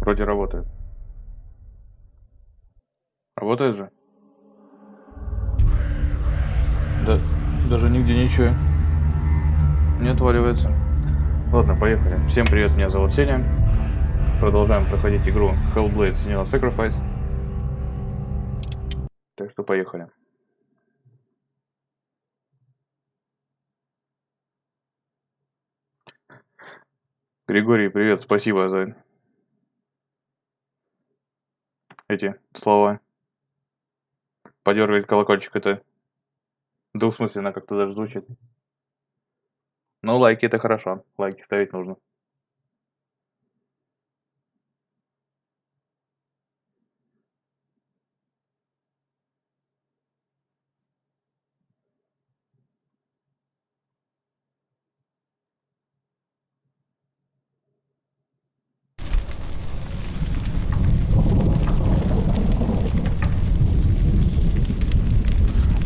Вроде работает. Работает же? Да, даже нигде ничего не отваливается. Ладно, поехали. Всем привет, меня зовут Сеня. Продолжаем проходить игру Hellblade, Senua Sacrifice. Так что поехали. Григорий, привет, спасибо за эти слова. Подергать колокольчик, это двусмысленно как-то даже звучит. Ну, лайки это хорошо, лайки ставить нужно.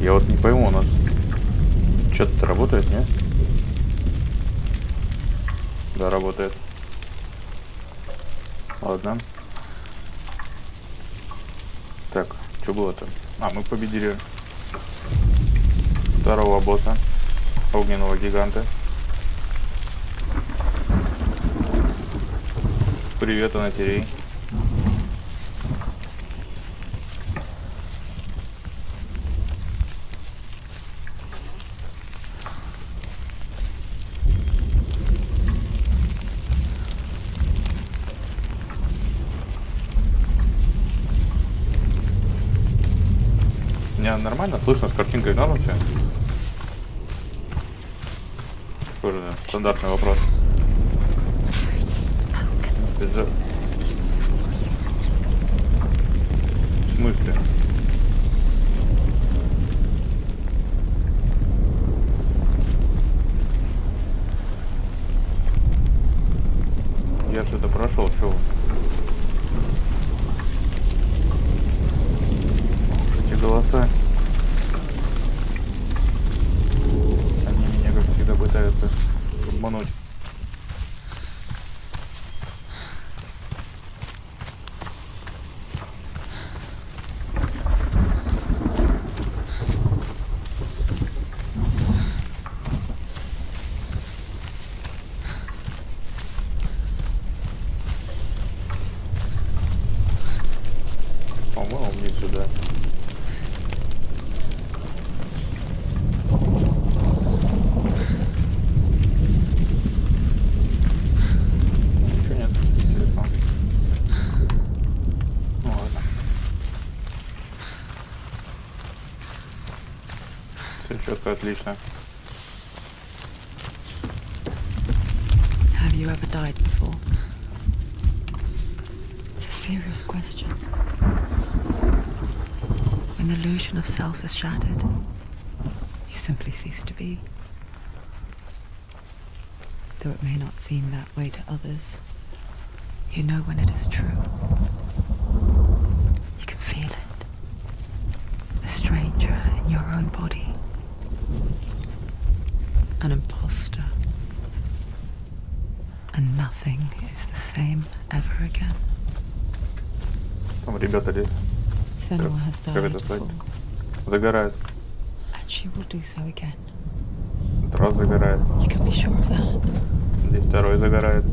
Я вот не пойму, у нас что-то работает, нет? Да, работает. Ладно. Так, что было-то? А, мы победили второго босса, огненного гиганта. Привет, Анатерей. Меня нормально слышно, с картинкой норм все? Тоже да, стандартный вопрос. Это... В смысле? Я что-то прошел, чё? Эти голоса. Они меня, как всегда, пытаются обмануть. По-моему, мне сюда. Ничего нет, телефон. Ну ладно. Все четко, отлично. Have you ever died before? It's a serious question. When the illusion of self is shattered, you simply cease to be. Though it may not seem that way to others, you know when it is true. You can feel it. A stranger in your own body. An imposter. And nothing is the same ever again. Там ребята здесь. Senua has Как died это сказать? before, Загорает. and she will do so again. Раз загорает. You can be sure of that. Здесь второй загорает.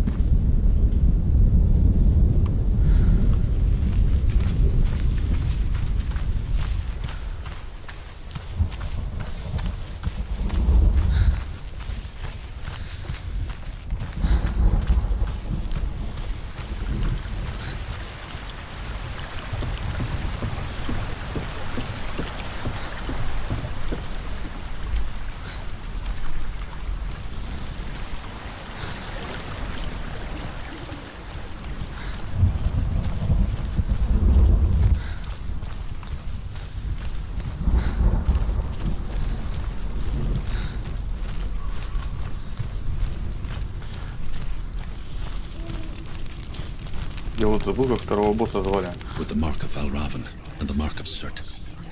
Я вот забыл, как второго босса звали. With the mark of Valravan and the mark of Surt,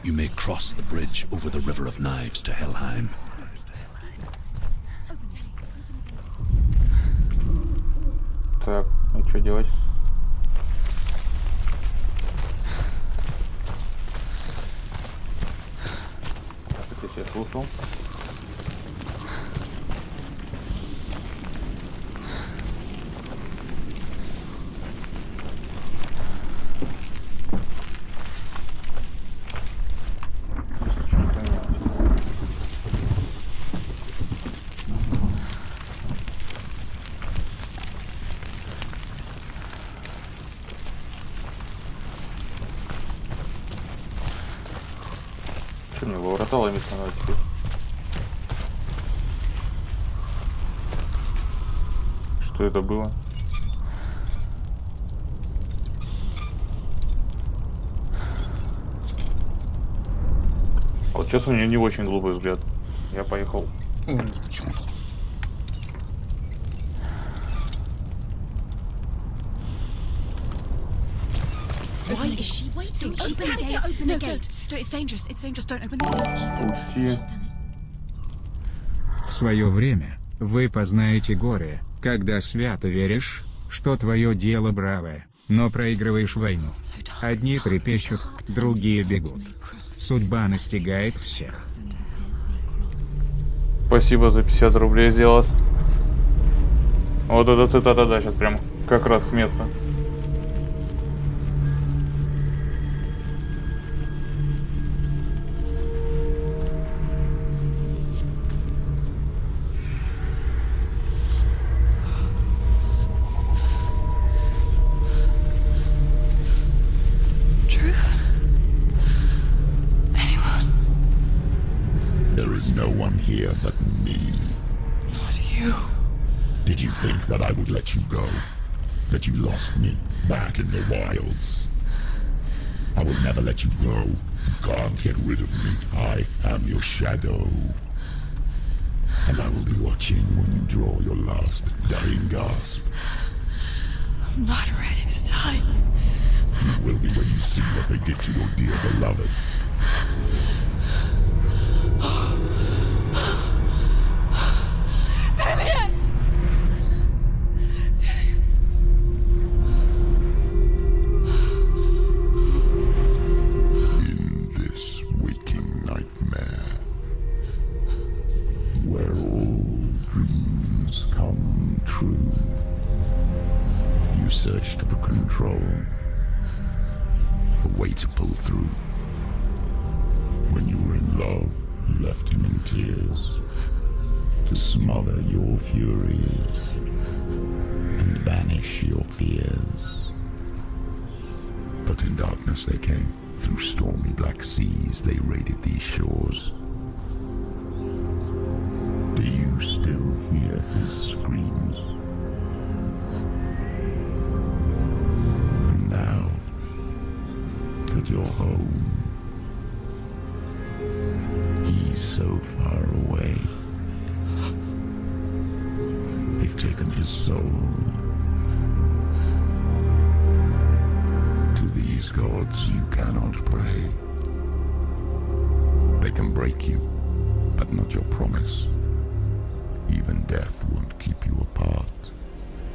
you may cross the bridge over the River of Knives to Helheim. Так, и что делать? Я слушал. Что мне ворота ломить надо теперь? Что это было? Вот сейчас у меня не очень глупый взгляд. Я поехал. Why is she waiting? Open the gate. Open the gate. It's dangerous. It's dangerous. Don't open the gate. Уйти. В свое время вы познаете горе, когда свято веришь, что твое дело бравое, но проигрываешь войну. Одни трепещут, другие бегут. Судьба настигает всех. Спасибо за 50 рублей сделать. Вот эта цитата, да, сейчас прям как раз к месту. Truth? Anyone? There is no one here but me. Not you. Did you think that I would let you go? That you lost me back in the wilds? I will never let you go. You can't get rid of me. I am your shadow. And I will be watching when you draw your last dying gasp. I'm not ready to die. You will be when you see what they did to your dear beloved. In this waking nightmare, where all dreams come true, you searched for control, a way to pull through. When you were in love, you left him in tears, to smother your furies and banish your fears. But in darkness they came, through stormy black seas they raided these shores. Do you still hear his screams? And now that you're home, he's so far away. They've taken his soul. To these gods you cannot pray. They can break you, but not your promise. Even death won't keep you apart.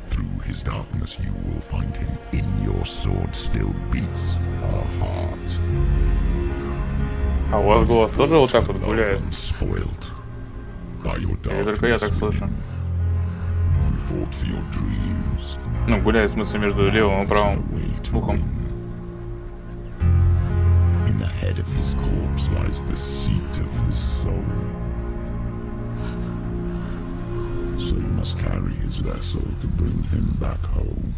Through his darkness you will find him. In your sword still beats a heart. А у вас голос тоже вот так вот гуляет? Spoiled by your Или только я так слышу? fought for your dreams. Ну, гуляет в смысле между левым и правым ухом. In the head of his corpse lies the seat of his soul. So you must carry his vessel to bring him back home.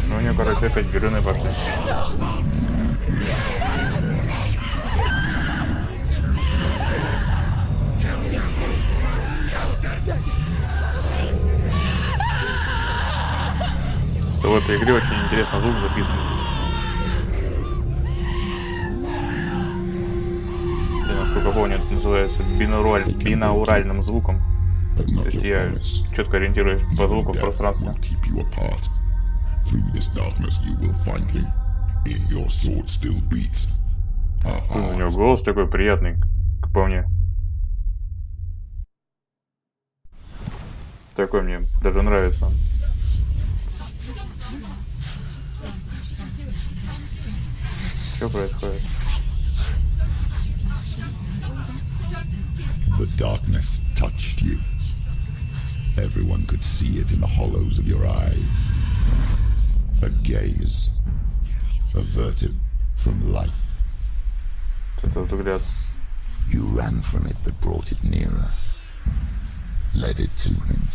Ну, у нее, короче, опять героины пошли. То в этой игре очень интересно звук записан. Я, насколько помню, это называется бинауральным звуком. То есть я четко ориентируюсь по звуку в пространстве. У него голос такой приятный, как по мне. Такой мне даже нравится. Что происходит? The darkness touched you. Everyone could see it in the hollows of your eyes. A gaze averted from life. Этот взгляд. You ran from it but brought it nearer. Led it to him.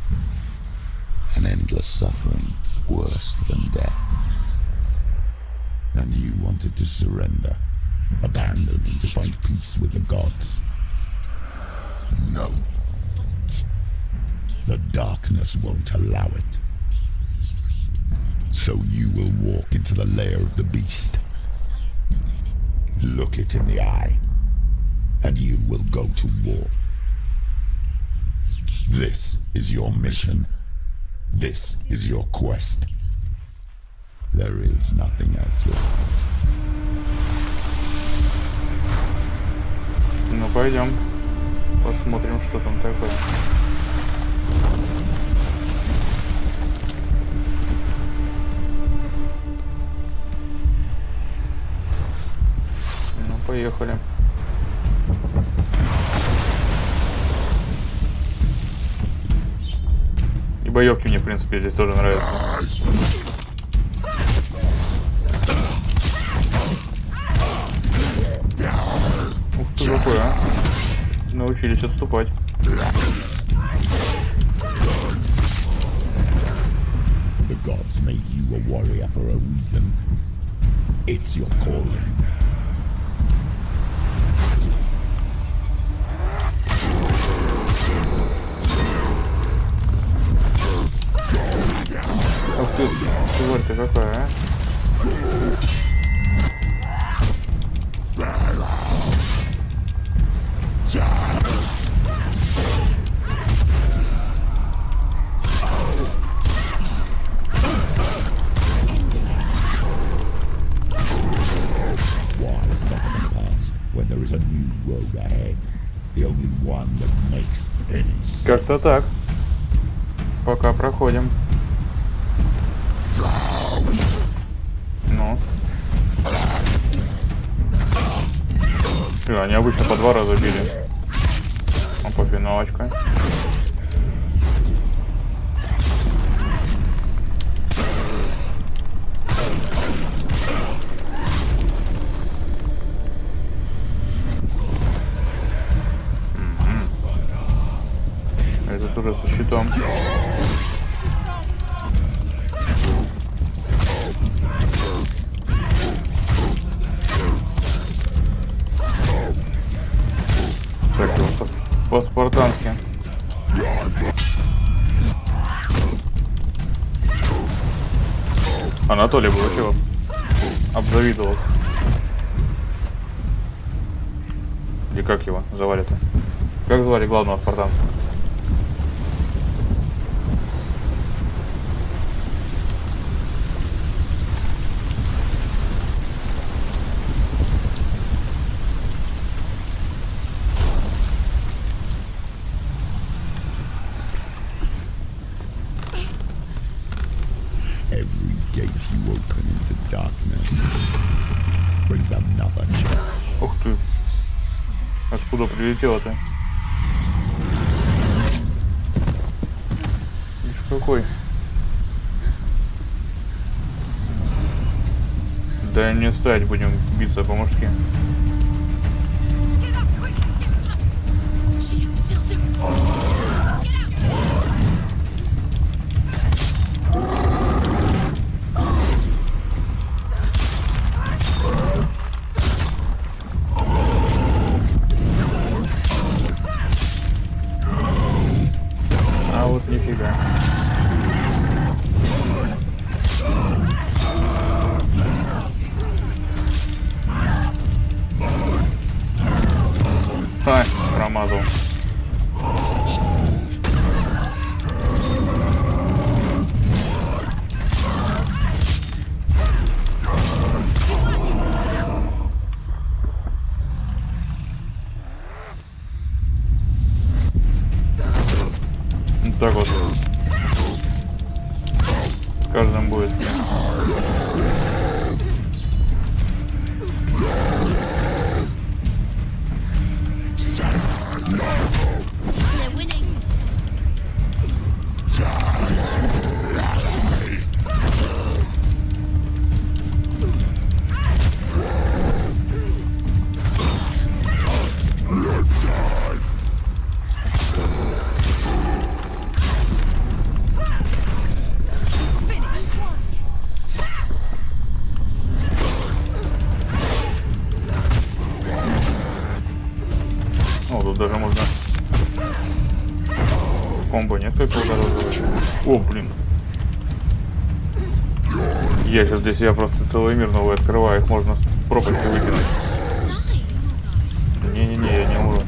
An endless suffering worse than death. And you wanted to surrender. Abandon and to find peace with the gods. No. The darkness won't allow it. So you will walk into the lair of the beast. Look it in the eye. And you will go to war. This is your mission. This is your quest. There is nothing else left. Ну пойдем. Посмотрим, что там такое. Ну, поехали. И боевки мне, в принципе, здесь тоже нравятся. Ух ты, какой, а? Научились отступать. The gods made you a warrior for a reason. It's your calling. Ах ты, тварь-то какая, а? Как-то так. Пока проходим. Ну. Они обычно по 2 раза били. Опа, финалочка. Этот уже со щитом. Так, по-спартански. Анатолий был чего? Обзавидовался. И как его звали-то? Как звали главного спартанца? Ух ты. Откуда прилетело-то? Ишь какой. Да не стать, будем биться по-мужски. Нифига. Ай, промазал. Так вот. С каждым будет. They're winning. О, тут даже можно комбо несколько ударов сделать. О, блин. Я сейчас для себя просто целый мир новый открываю, их можно с пропасти выкинуть. Не-не-не, я не умру.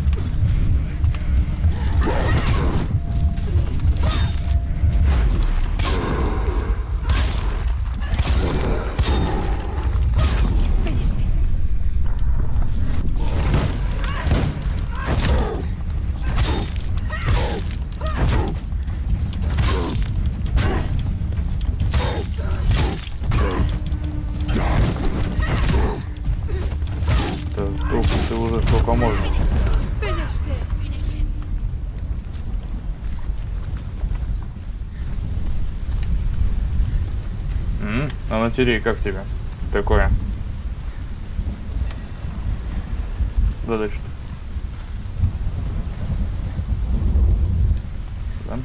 Ты уже сколько можно. А на тире как тебе? Такое. Задача. Да?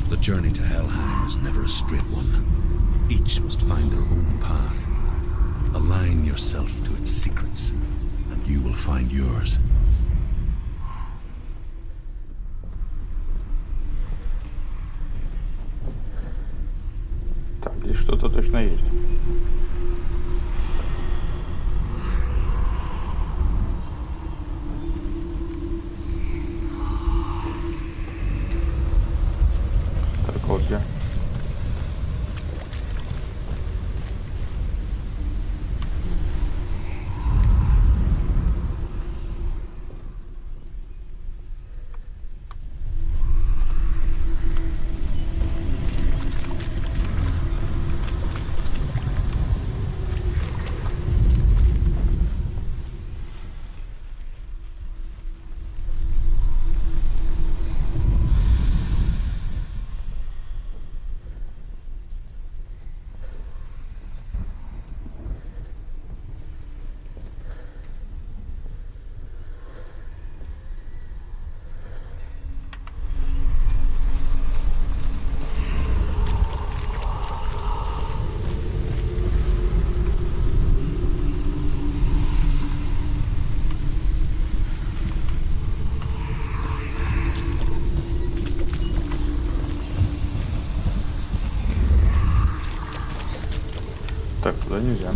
The journey to Helheim is never a straight one. Each must find their own path. Align yourself to its secrets, and you will find yours. Так, здесь что-то точно есть. Так, вот я. Так, туда нельзя.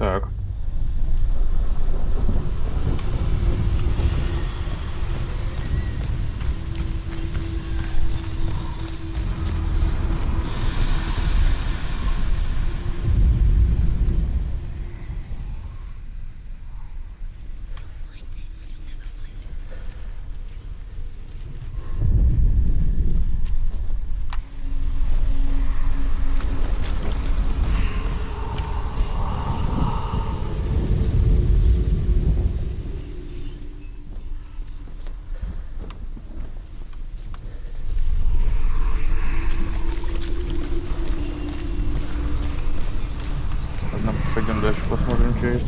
Так. Ладно, пойдем дальше, посмотрим, что есть.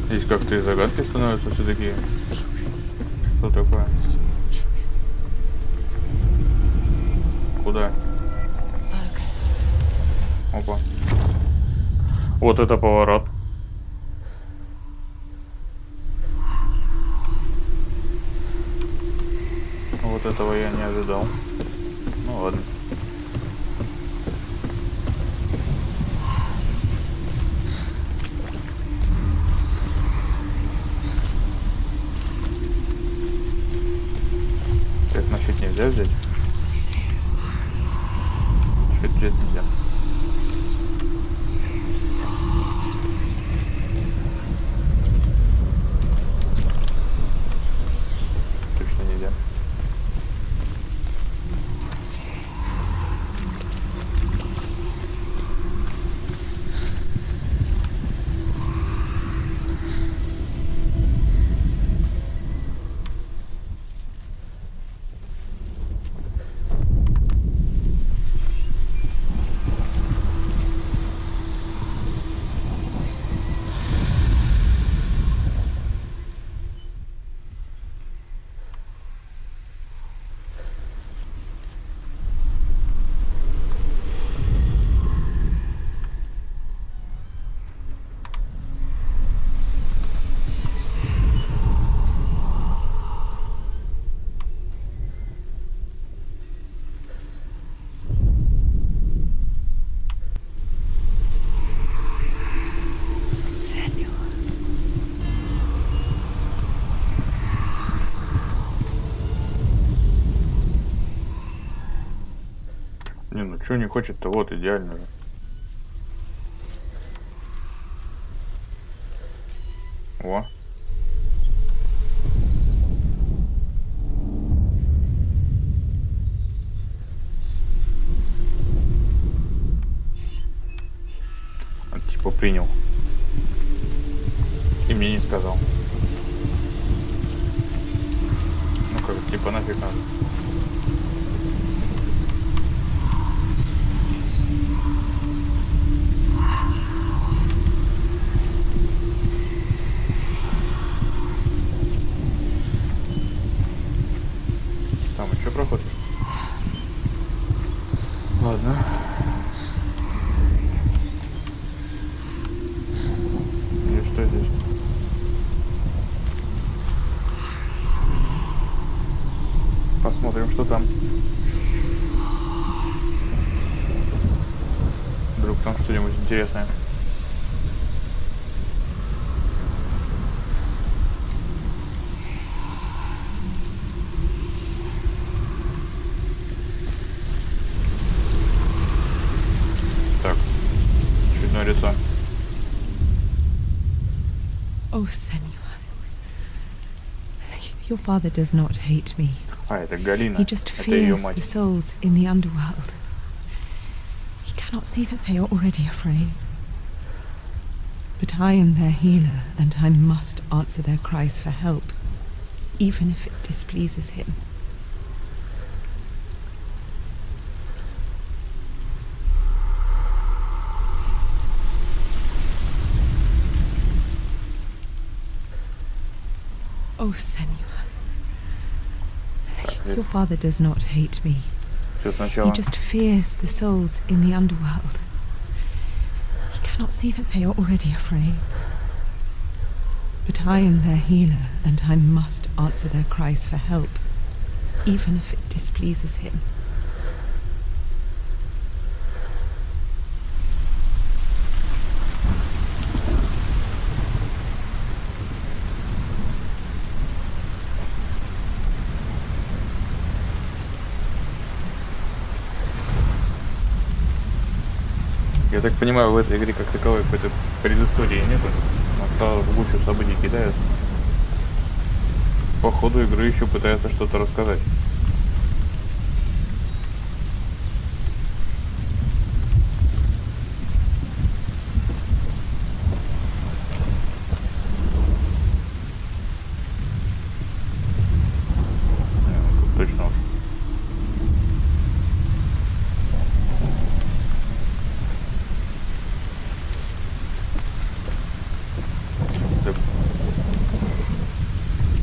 Здесь как-то и загадки становятся все такие. Что такое? Куда? Опа. Вот это поворот. Вот этого я не ожидал. Ну ладно. Так, значит, нельзя взять? Что взять нельзя? Точно нельзя. Не, ну что не хочет-то, вот идеально же. О. Он типа принял. И мне не сказал. Ну как, типа нафиг надо. Там еще проход. Ладно. И что здесь? Посмотрим, что там. Вдруг там что-нибудь интересное. Лицо. Oh, Senua. Your father does not hate me. А, это Галина. He just Это ее fears мать. the souls in the underworld. He cannot see that they are already afraid. But I am their healer, and I must answer their cries for help, even if it displeases him. Oh, Senua. Your father does not hate me. Все сначала. He just fears the souls in the underworld. He cannot see that they are already afraid. But I am their healer, and I must answer their cries for help, even if it displeases him. Я так понимаю, в этой игре как таковой какой-то предыстории нету. Он в гущу событий кидает. По ходу игры еще пытается что-то рассказать. Точно уж.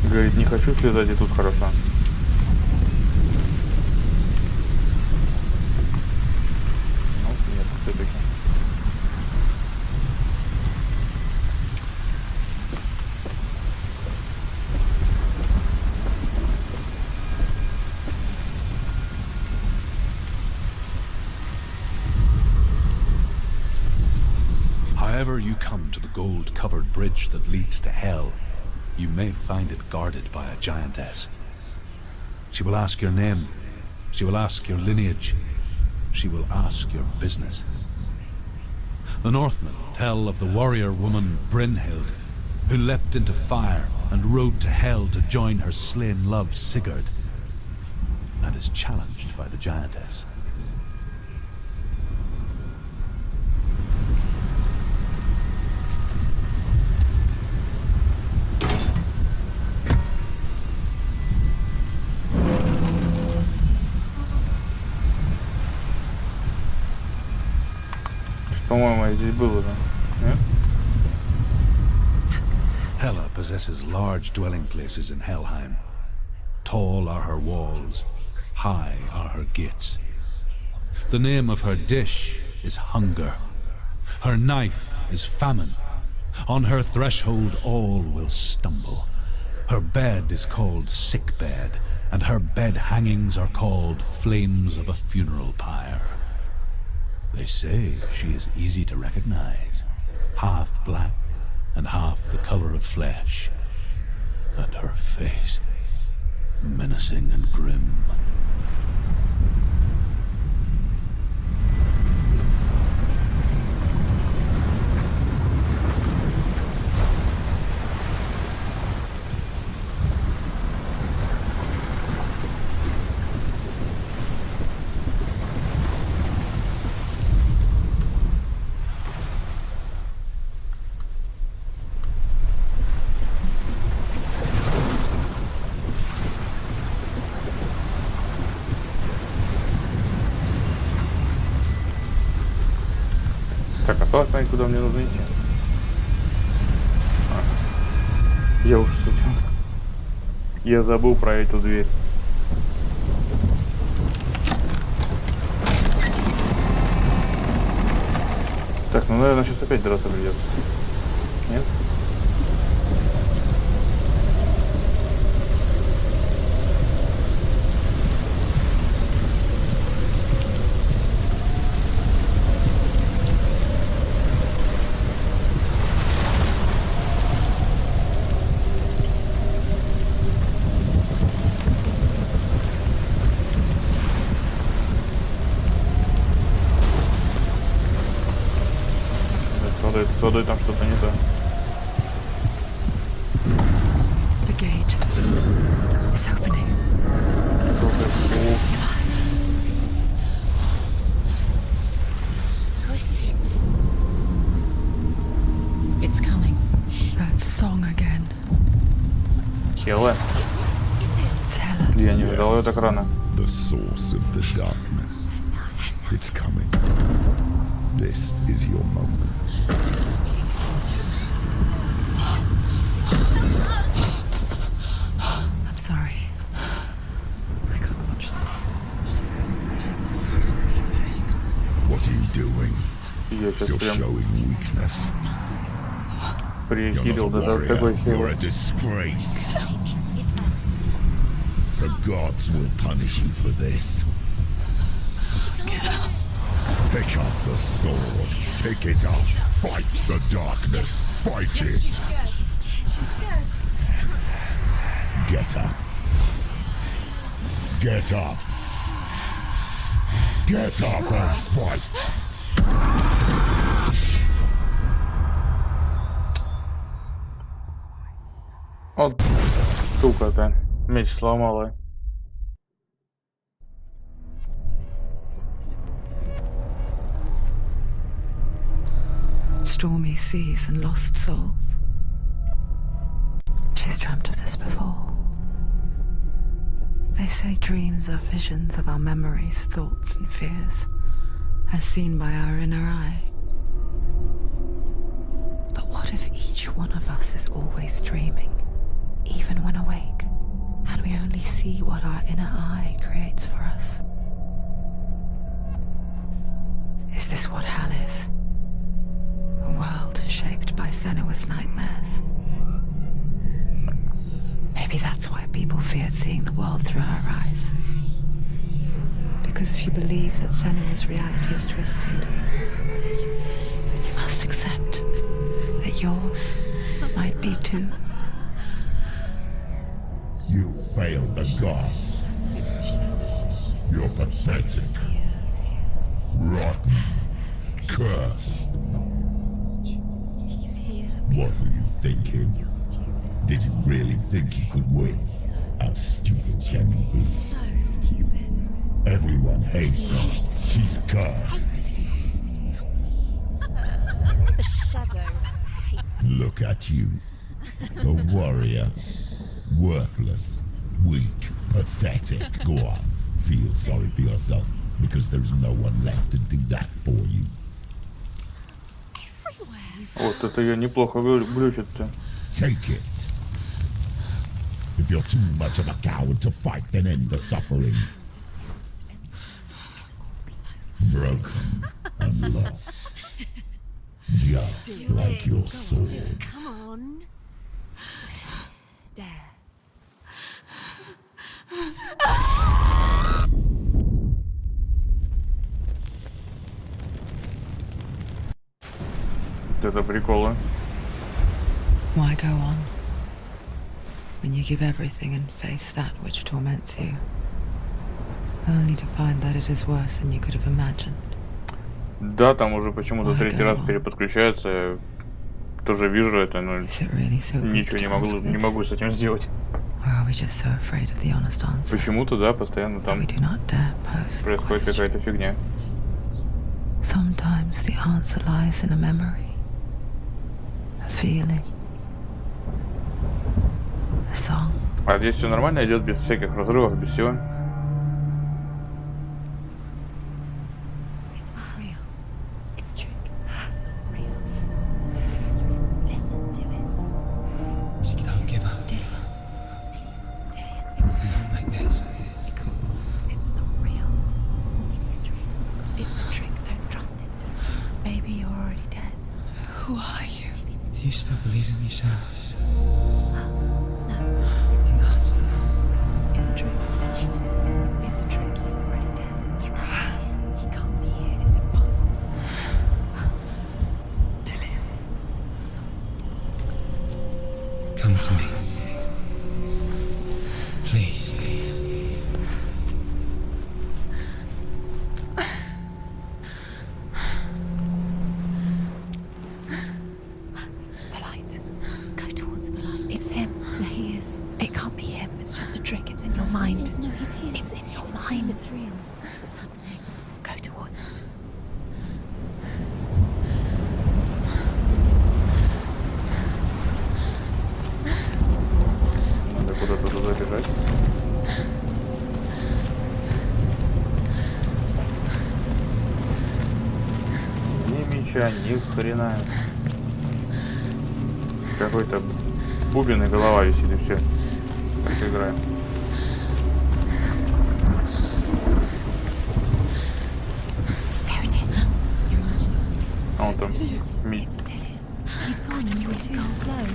Говорит, не хочу слезать, и тут хорошо. Ну, нет, все-таки. However you come to the gold-covered bridge that leads to hell, you may find it guarded by a giantess. She will ask your name. She will ask your lineage. She will ask your business. The Northmen tell of the warrior woman Brynhild, who leapt into fire and rode to hell to join her slain love Sigurd, and is challenged by the giantess. По-моему, здесь было, да? Нет? Hela possesses large dwelling places in Helheim. Tall are her walls, high are her gates. The name of her dish is hunger. Her knife is famine. On her threshold all will stumble. Her bed is called sick bed, and her bed hangings are called flames of a funeral pyre. They say she is easy to recognize, half black and half the color of flesh, and her face menacing and grim. Так, а то знать, куда мне нужно идти. Я уж сейчас. Я забыл про эту дверь. Так, ну наверное сейчас опять драться придется. Нет? С водой там что-то не то. The gate is opening. Who is it? It's coming. That song again. Хела. It's Hela. Я не ждал ее так рано. The source of the darkness. It's coming. This is your moment. I'm sorry. I can't watch this. you doing? Я сейчас You're прям showing weakness. You're прикидывал not a до такой warrior. херы. You're a disgrace. The gods will punish you for this. Pick up the sword. Pick it up. Fight the darkness. Fight it. Get up. Get up. Get up and fight. Вот, сука-то. Меч сломала. Stormy seas and lost souls. She's dreamt of this before. They say dreams are visions of our memories, thoughts and fears, as seen by our inner eye. But what if each one of us is always dreaming, even when awake, and we only see what our inner eye creates for us? Is this what hell is? A world shaped by Senua's nightmares. Maybe that's why people feared seeing the world through her eyes. Because if you believe that Senua's reality is twisted, you must accept that yours might be too. You failed the gods. You're pathetic. Rotten. Cursed. What were you thinking? Did you really think you could win? How stupid can you be? So stupid. Everyone hates her. She's cursed. The shadow hates. Look at you. A warrior. Worthless. Weak. Pathetic. Go on. Feel sorry for yourself, because there is no one left to do that for you. Everywhere. Вот это я неплохо глючит-то. Take it. If you're too much of a coward to fight, then end the suffering. Broken and lost. Just like your sword. Come on. Dare. Вот это приколы. Why go on when you give everything and face that which torments you, only to find that it is worse than you could have imagined? Да, там уже почему-то Ой, третий раз Гава. переподключается. Я тоже вижу это, но Is it really so weak ничего to ask не this? могу с этим сделать. Or are we just so afraid of the honest answer Почему-то, да, постоянно that там we do not dare pose the происходит question? какая-то фигня. Sometimes the answer lies in a memory, a feeling, a song. А здесь все нормально идет, без всяких разрывов, без всего. It's not real. It's a trick. It's not real. Listen to it. Don't give up. Did it? It's Not like this. It's not real. It is real. It's a trick. Don't trust it. Maybe you're already dead. Who are you? Do you still believe in yourself? No, it's not. It's a trick. She knows it's it. It's a trick. He's already dead. He knows it. He can't be here. It's impossible. Come to me. Please. The light. Go towards the light. It's him. There he is. It can't be him. It's just a trick. It's in your mind. No, he's here. It's in your mind. It's real. What's happening? Go towards it. Надо куда-то туда бежать. Ни меча, ни хрена. Какой-то бубен и голова висит, и все. Так играем. There it is. что It's still him. He's gone. He's too slow.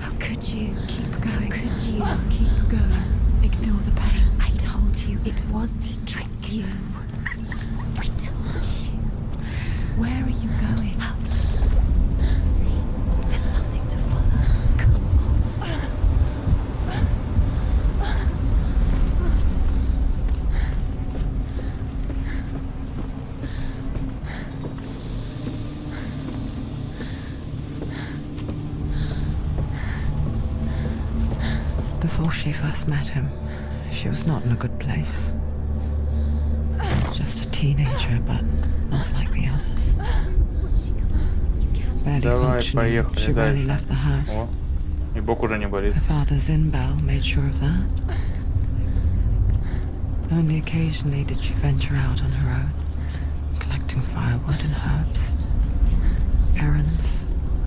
How could you? Keep going. How could you? Keep going. Ignore the pain. I told you it was to trick you. We told you. Where are you going? See, there's nothing to follow. Come on. Before she first met him, she was not in a good place. Just a teenager, but not like the others. Barely Давай, functioning, поехали she rarely дальше. left the house. О, и бок уже не болит. Her father's in-bell made sure of that. Only occasionally did she venture out on her own, collecting firewood and herbs. Errands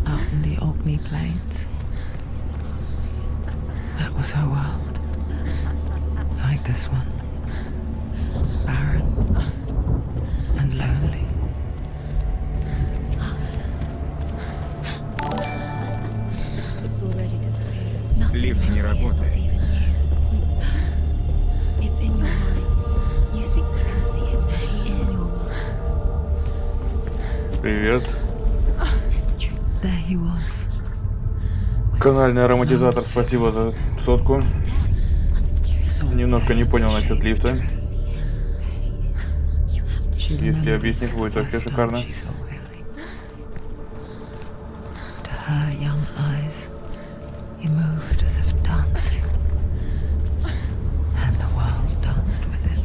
out in the Orkney Plains. That was her world. Like this one. Barren and lonely. It's already disappeared. Nothing Лифт не lives here, not работает. even you. It's in your mind. You think you can see it, but it's in your mind. Привет. It's the truth. There he was. Канальный ароматизатор, спасибо за сотку. Under the tree. Немножко не понял насчет лифта. You have to. She Если remembered объяснишь, будет the вообще first time шикарно. she saw Willie. To her young eyes, he moved as if dancing. And the world danced with him.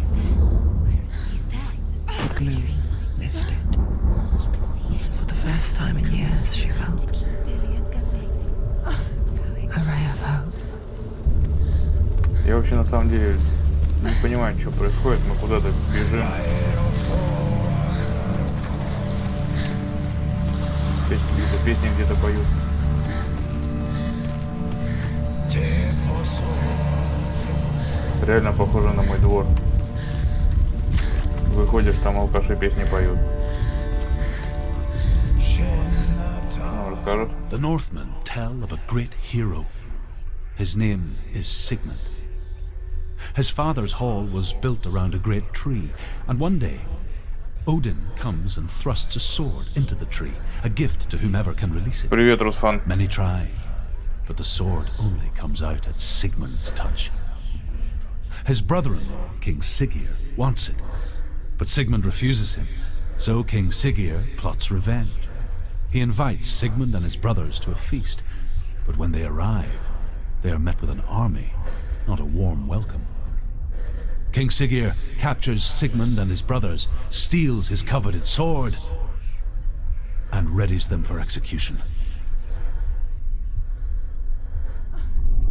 He's there. The glue lifted. You can see him. For the first time in years, she felt Dillian goes waiting. a ray of hope. Я вообще на самом деле не понимаю, что происходит. Мы куда-то бежим. Какие-то песни где-то поют. Реально похоже на мой двор. Выходишь, там алкаши песни поют. Ну, расскажут. The Northmen tell of a great hero. His name is Sigmund. His father's hall was built around a great tree, and one day Odin comes and thrusts a sword into the tree, a gift to whomever can release it. Привет, Русфан. Many try, but the sword only comes out at Sigmund's touch. His brother-in-law, King Siggeir, wants it, but Sigmund refuses him, so King Siggeir plots revenge. He invites Sigmund and his brothers to a feast, but when they arrive, they are met with an army, not a warm welcome. King Siggeir captures Sigmund and his brothers, steals his coveted sword, and readies them for execution.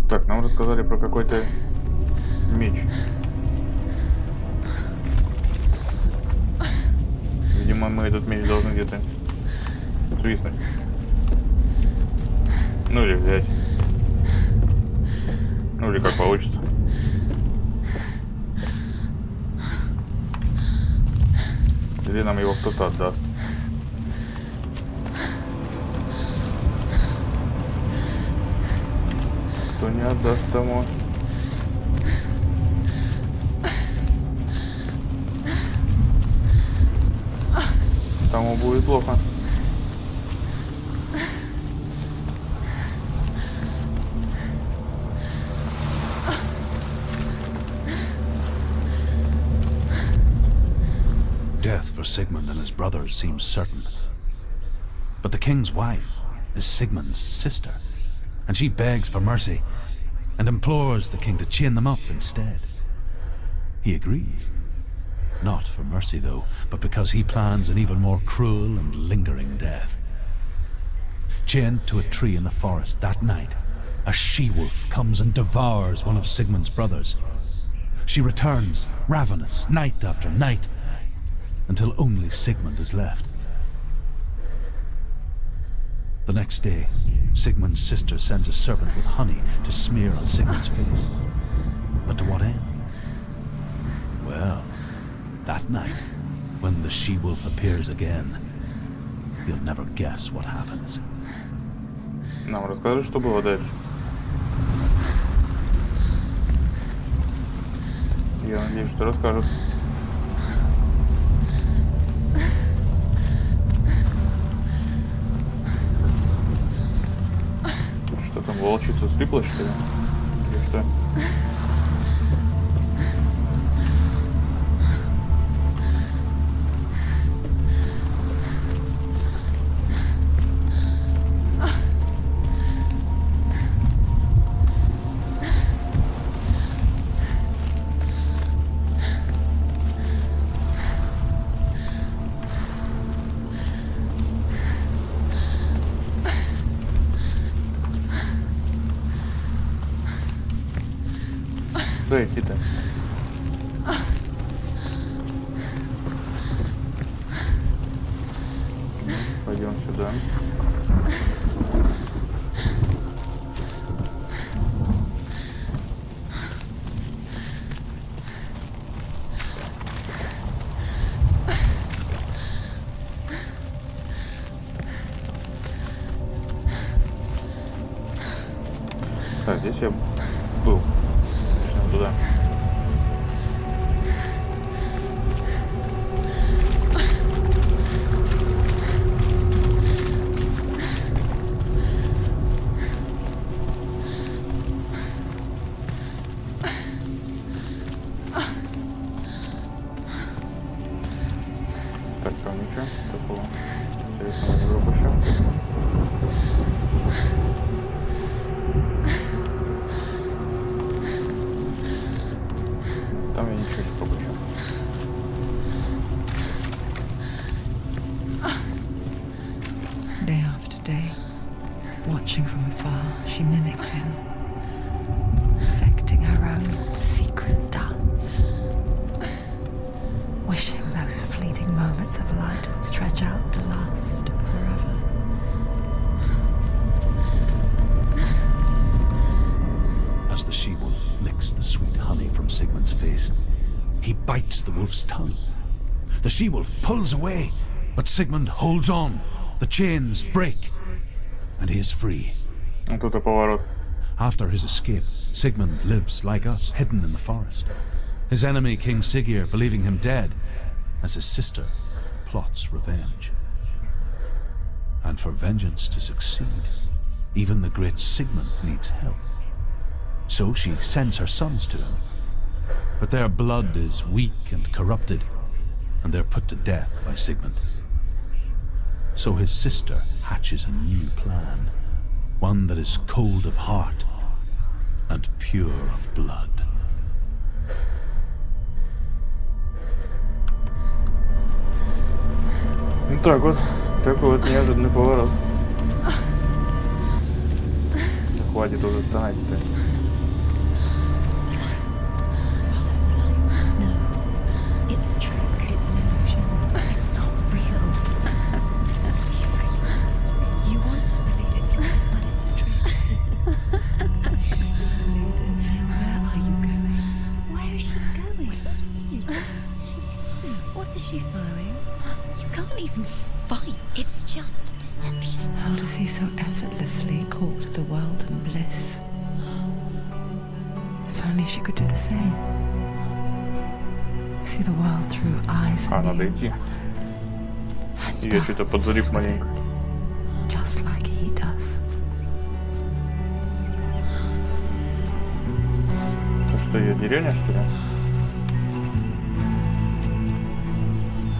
Так, нам рассказали про какой-то меч. Видимо, мы этот меч должны где-то свистнуть. Ну или взять. Ну или как получится. Или нам его кто-то отдаст. Кто не отдаст тому. Тому будет плохо. Death for Sigmund and his brothers seems certain. But the king's wife is Sigmund's sister, and she begs for mercy and implores the king to chain them up instead. He agrees. Not for mercy, though, but because he plans an even more cruel and lingering death. Chained to a tree in the forest that night, a she-wolf comes and devours one of Sigmund's brothers. She returns, ravenous, night after night, until only Sigmund is left. The next day, Sigmund's sister sends a servant with honey to smear on Sigmund's face. But to what end? Well, that night, when the she-wolf appears again, you'll never guess what happens. Нам расскажешь, что было дальше? Я надеюсь, что расскажут. Что там, волчица слиплась, что ли? Или что? Куда идти-то? Пойдем сюда. Так, здесь я был. Начнем туда. Так, там ничего такого интересного не пропущу. Там я ничего не пропущу. Day after day, watching from afar, she mimicked him, perfecting her own secret dance, wishing those fleeting moments of light would stretch out to last forever. As the she-wolf licks the sweet honey from Sigmund's face, he bites the wolf's tongue. The she-wolf pulls away, but Sigmund holds on. The chains break, and he is free. Вот тут и поворот. After his escape, Sigmund lives like us, hidden in the forest. His enemy, King Siggeir, believing him dead, as his sister plots revenge. And for vengeance to succeed, even the great Sigmund needs help. So she sends her sons to him. But their blood is weak and corrupted, and they're put to death by Sigmund. So his sister hatches a new plan, one that is cold of heart and pure of blood. Ну так вот, такой вот неожиданный поворот. Хватит уже стонать-то. No, it's a trick. It's an illusion. It's not real. But you really want it's real. You want to believe it's real, but it's a trick. You're deluded. Where are you going? Where is she going? What is she following? You can't even fight. It's just deception. How does he so effortlessly court the world and bliss? If only she could do the same. See the world through eyes А, надо and идти. and Я что-то dance подзалип with маленько. it, just like he does. Это что, ее деревня, что ли?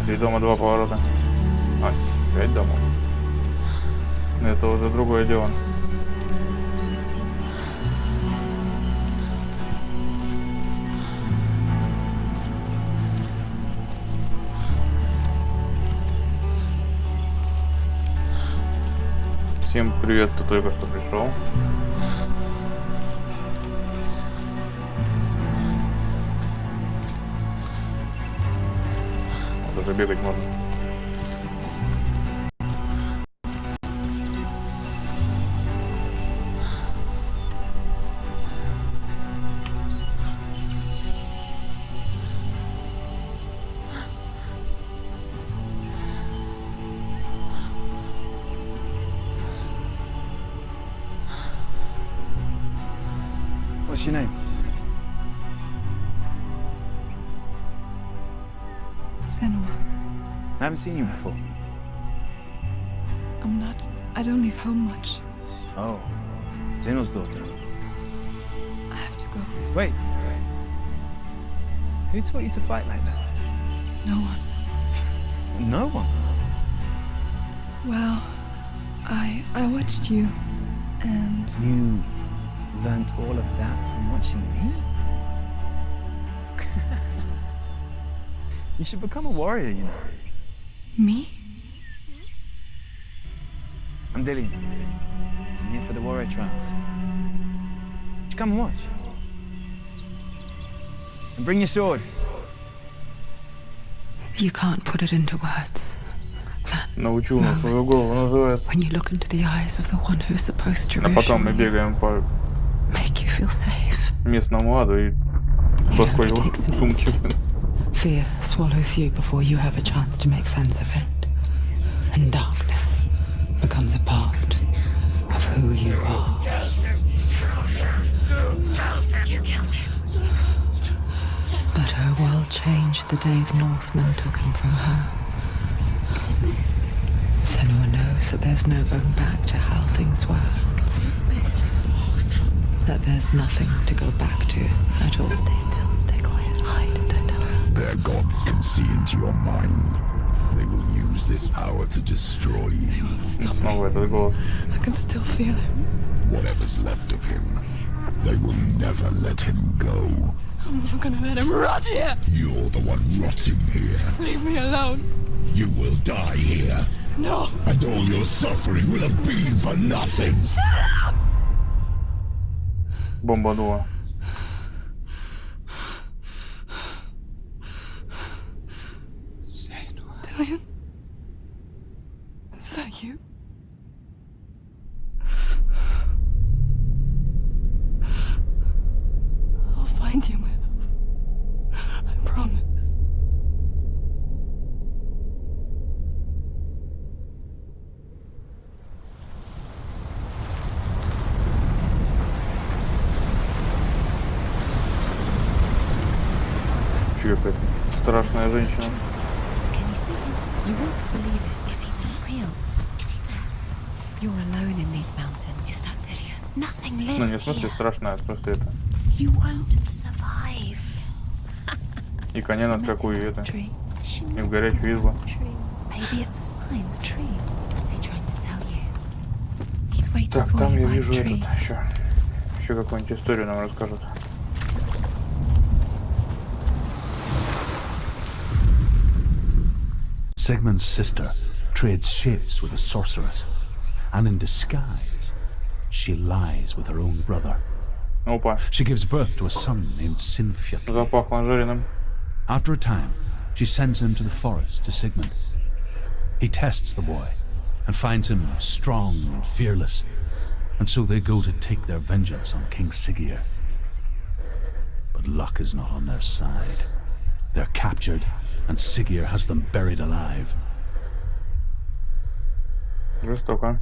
Три дома, два поворота. А, 5 домов. Но это уже другое дело. Всем привет, кто только что пришел. Даже бегать можно. What's your name? Senua. I haven't seen you before. I don't leave home much. Oh, Zeno's daughter. I have to go. Wait. Who taught you to fight like that? No one. No one. Well, I watched you, and You learnt all of that from watching me? You should become a warrior, you know. me? I'm Dillian. I'm here for the warrior trials. Come and watch. And bring your sword. You can't put it into words. Научил на свою голову, называется. When you look into the eyes of the one who's supposed to А потом мы reassure you, бегаем по make you feel safe. местному аду и башкой его Takes an сумчик. instant. Fear swallows you before you have a chance to make sense of it. And darkness becomes a part of who you are. You killed him. But her world changed the day the Northmen took him from her. Senua knows that there's no going back to how things worked. That there's nothing to go back to at all. Stay still, stay quiet, hide, don't tell her. Their gods can see into your mind. They will use this power to destroy you. Stop Снова этот голос. I can still feel it. Whatever's left of him, they will never let him go. I'm not gonna let him rot here. You're the one rotting here. Leave me alone. You will die here. No. And all your suffering will have been for nothing. Бомба дула. Dillian? Is that you? I'll find you, my love. I promise. Чё какая-то страшная женщина. Can you see him? You want to believe it. Is he not real? Is he there? You're alone in these mountains. Is that Dillian? Nothing Ну, lives не в смысле here. страшная, просто это. You won't survive. И коня над какую это. Tree. И в горячую избу. Tree. Maybe it's a sign. The tree. What's he trying to tell you? He's waiting Так, for там you я by вижу the tree. этот еще какую-нибудь историю нам расскажут. Sigmund's sister trades shapes with a sorceress, and in disguise, she lies with her own brother. Опа, She gives birth to a son named Sinfjotli. запахло жареным. After a time, she sends him to the forest to Sigmund. He tests the boy and finds him strong and fearless, and so they go to take their vengeance on King Siggeir. But luck is not on their side. They're captured, and Siggeir has them buried alive. Жестоко.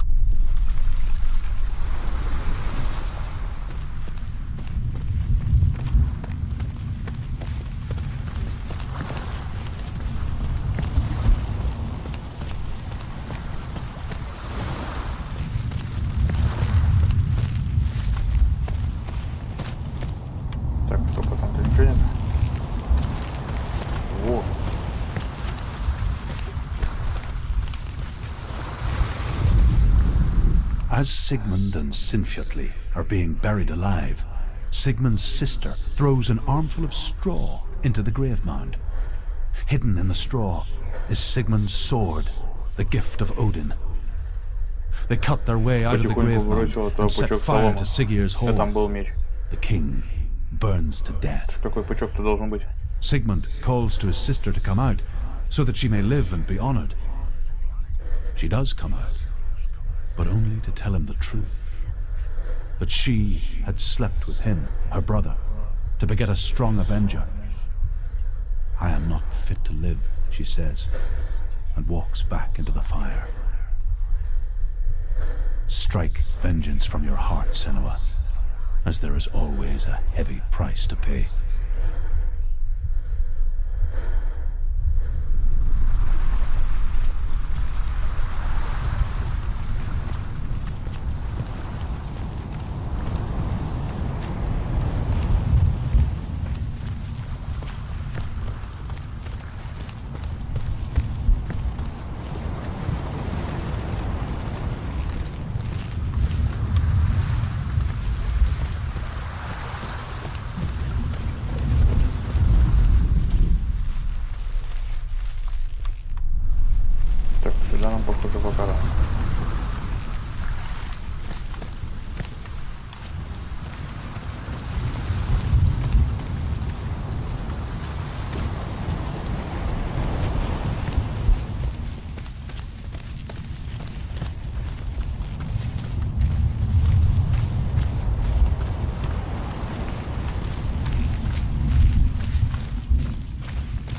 Так, что потом-то ничего нет? Во. As Sigmund and Sinfjotli are being buried alive, Sigmund's sister throws an armful of straw into the grave mound. Hidden in the straw is Sigmund's sword, the gift of Odin. They cut their way out of the Потихоньку grave mound бросила туда and set пучок fire соломы. to Siggeir's И там home. был меч. The king burns to death. Какой пучок-то должен быть? Sigmund calls to his sister to come out, so that she may live and be honored. She does come out, but only to tell him the truth. That she had slept with him, her brother, to beget a strong avenger. I am not fit to live, she says, and walks back into the fire. Strike vengeance from your heart, Senua. as there is always a heavy price to pay. Так, сюда нам походу пока рано.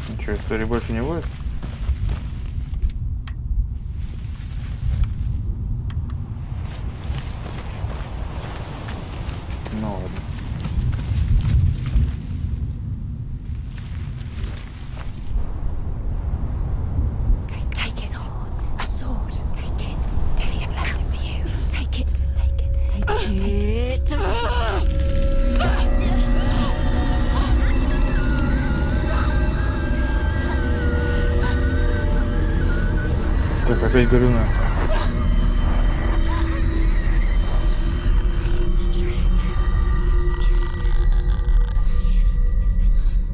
Ничего, истории больше не будет? Ну ладно. Take it. A sword. Take it. Dillian left it for you. Take it. Take it. Take it. Так, опять горюна.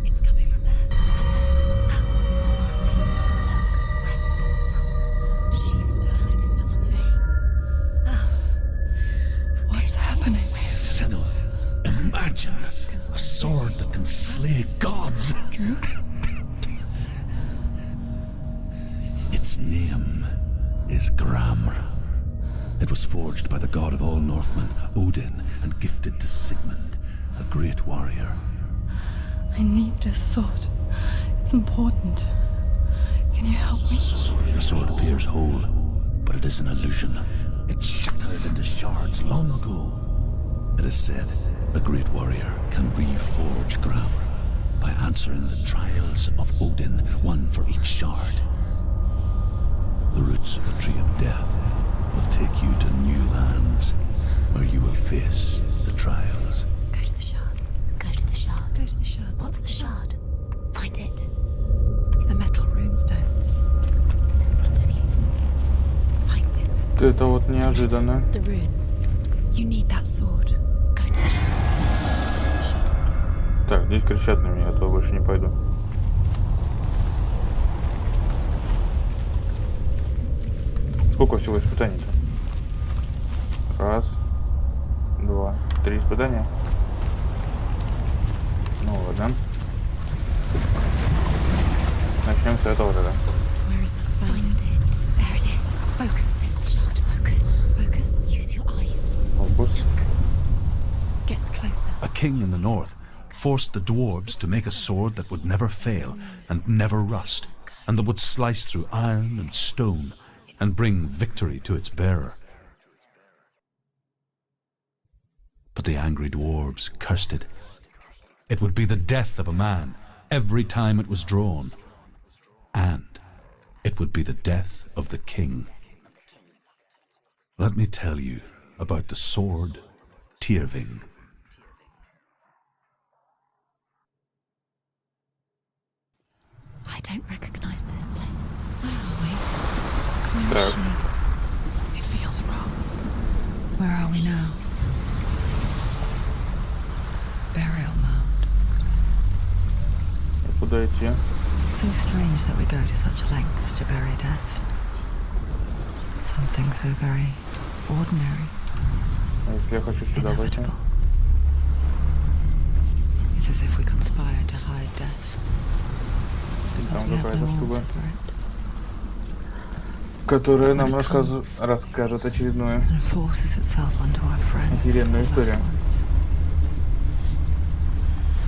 It's coming from there. She's done something. What's happening? Senua, imagine a sword that can slay gods. Its name is Gramr. It was forged by the god of all Northmen, Odin, and gifted to Sigmund, a great warrior. I need this sword. It's important. Can you help me? The sword appears whole, but it is an illusion. It shattered into shards long ago. It is said a great warrior can reforge Gramr by answering the trials of Odin, one for each shard. The roots of the Tree of Death will take you to new lands, where you will face the trials. Go to the shards. Go to the shard. Go to the shards. What's the shard? Find it. It's the metal runestones. It's in front of you. Find it. Это вот неожиданно. The runes. You need that sword. Go to the shards. Так, здесь кричат на меня, а то больше не пойду. Сколько всего испытаний-то? Раз, два, 3 испытания. Ну ладно. Начнем с этого тогда. Where is it? Find it. There it is. Focus. There's the shard. Focus. Focus. Use your eyes. Фокус. Get closer. A king in the north forced the dwarves to make a sword that would never fail and never rust, and that would slice through iron and stone and bring victory to its bearer. But the angry dwarves cursed it. It would be the death of a man every time it was drawn, and it would be the death of the king. Let me tell you about the sword Tyrving. I don't recognize this place. Where are we? Так, It feels wrong. Where are we now? Burial mound. куда идти? So strange that we go to such lengths to bury death. Something so very ordinary. А если я хочу сюда пойти? Inevitable. It's as if we conspire to hide death. Там Because we have какая-то no штука, answer for it. которая нам расскажет очередную And forces itself onto our friends. охеренную and историю. loved ones.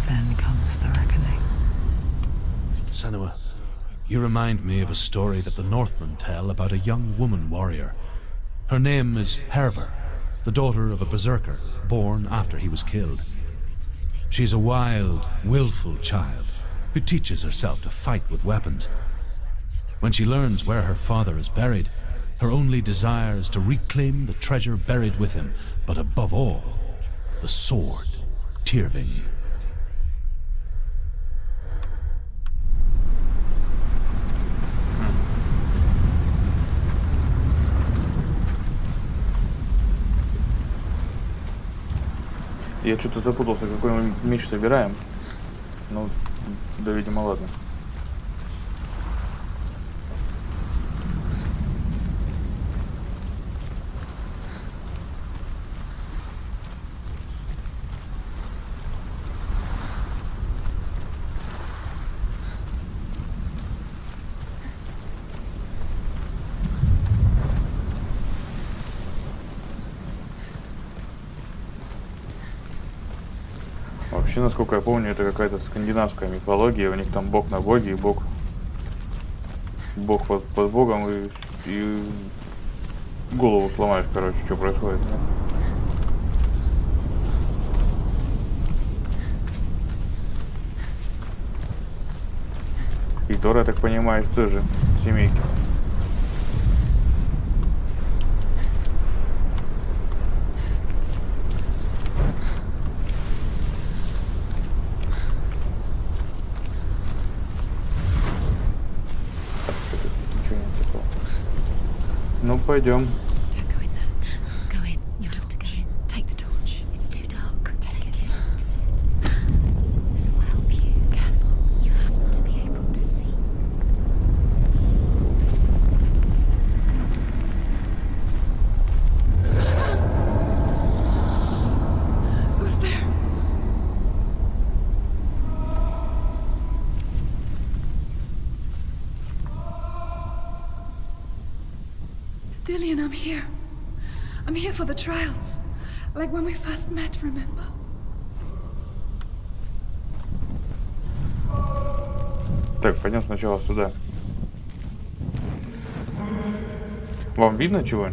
Then comes the reckoning. Senua, you remind me of a story that the Northmen tell about a young woman warrior. Her name is Herver, the daughter of a berserker born after he was killed. She's a wild, willful child who teaches herself to fight with weapons. When she learns where her father is buried, her only desire is to reclaim the treasure buried with him, but above all, the sword, Tyrving. Я что-то запутался, какой мы меч собираем. Ну, да, видимо, ладно. Вообще, насколько я помню, это какая-то скандинавская мифология. У них там бог на боге и бог под богом и голову сломаешь, короче, что происходит. Да? И Тор, я так понимаю, тоже семейки. Ну, пойдем. Don't go in there. Go in. You have to go in. Take the torch. It's too dark. Take it. This will help you. Careful. You have to be able to see. Who's there? Dillian, I'm here. I'm here for the trials. Like when we first met, remember? Так, пойдем сначала сюда. Вам видно чего?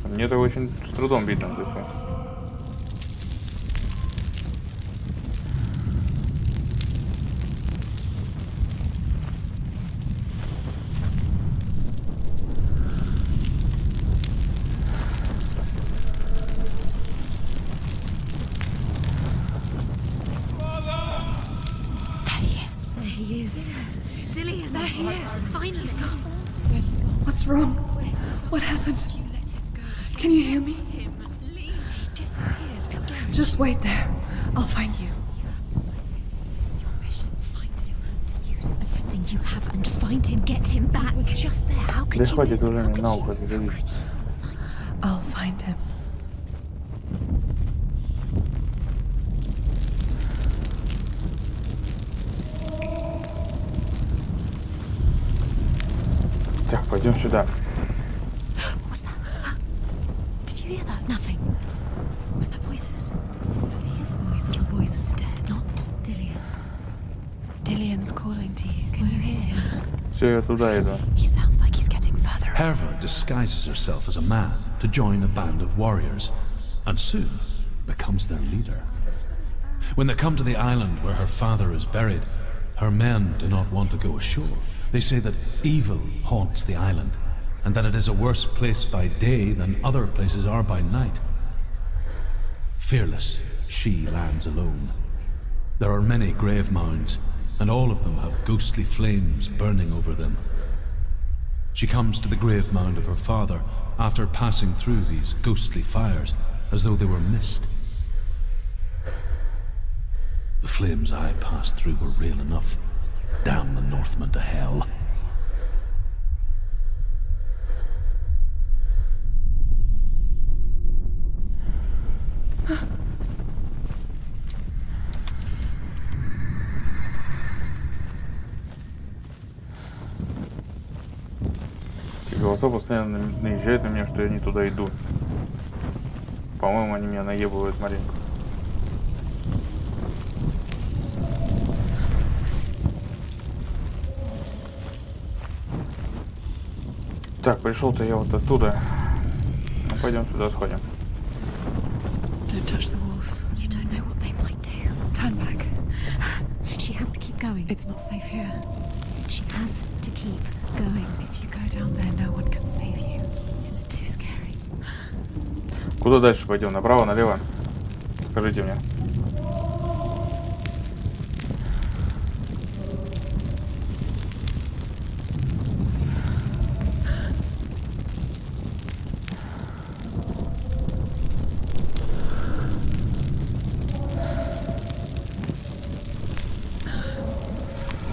Мне это очень с трудом видно. Только. There he is. Dillian. There he is. Finally, he's gone. What's wrong? What happened? You let him go. Can you hear me? Him. Leave. He disappeared. Just wait there. I'll find you. You have to find him. This is your mission. Find him. To use everything you have and find him. Get him back. He was just there. How could Да you хватит miss? уже How мне could на you? ухо How давить. could you? I'll find him. Так, пойдем сюда. What was that? Did you hear that? Nothing. Was that voices? Is that his voice or the voice of the dead? Not Dillian. Dillian's calling to you. Can you hear him? Все, я туда иду. He sounds like he's getting further. Herva disguises herself as a man to join a band of warriors, and soon becomes their leader. When they come to the island where her father is buried, her men do not want to go ashore. They say that evil haunts the island, and that it is a worse place by day than other places are by night. Fearless, she lands alone. There are many grave mounds, and all of them have ghostly flames burning over them. She comes to the grave mound of her father after passing through these ghostly fires as though they were mist. The flames I passed through were real enough. Damn the Northmen to hell. И голоса постоянно наезжают на меня, что я не туда иду. По-моему, они меня наебывают маленько. Так, пришел-то я вот оттуда. Ну, пойдем сюда сходим. Don't touch the walls. You don't know what they might do. Turn back. She has to keep going. It's not safe here. She has to keep going. If you go down there, no one can save you. It's too scary. Куда дальше пойдем? Направо, налево? Скажите мне.